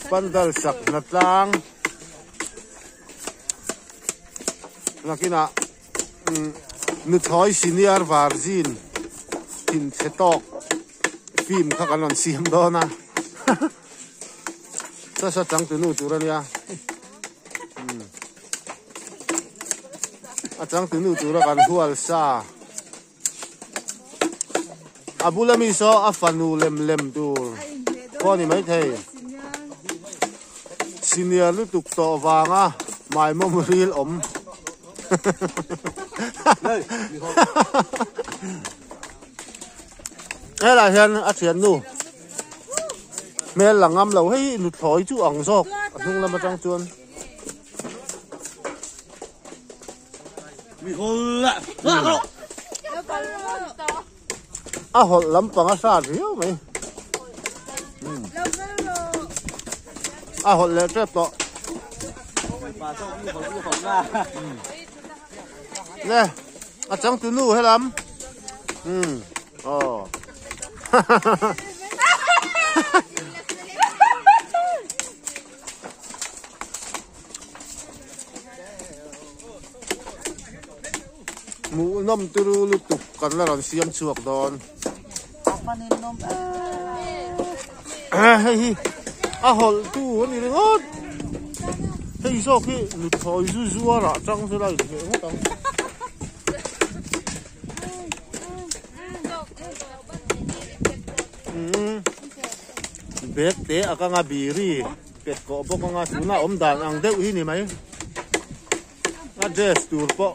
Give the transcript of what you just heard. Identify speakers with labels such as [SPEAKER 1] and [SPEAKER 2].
[SPEAKER 1] Pandal sak na tlang nakina nu thoi senior vargin tin thetok film kha kanon siam do na sa sa chang tu nu turania a chang tu nu tura kan hual sa abulami so afanu lem tur ko ni mai thei senior lu tuk to wanga mai mo ril om thế là hiện ở trên nu mẹ là ngâm lâu hay nụt thổi chú ỏng sọc không làm mà trong chuồn à hột lắm bằng sa riêu mày à hột lẹ trép to nè à chẳng tu nu hay lắm mũ nôm tu lu tục cần là còn xiêm chuộc đòn hey hol tu ni ngot hey so khi lu thoi zu ra trong thế này thì ngot tông bet te akanga biri pet ko bo ko nga tuna om dan ang deu hi ni mai adres tur po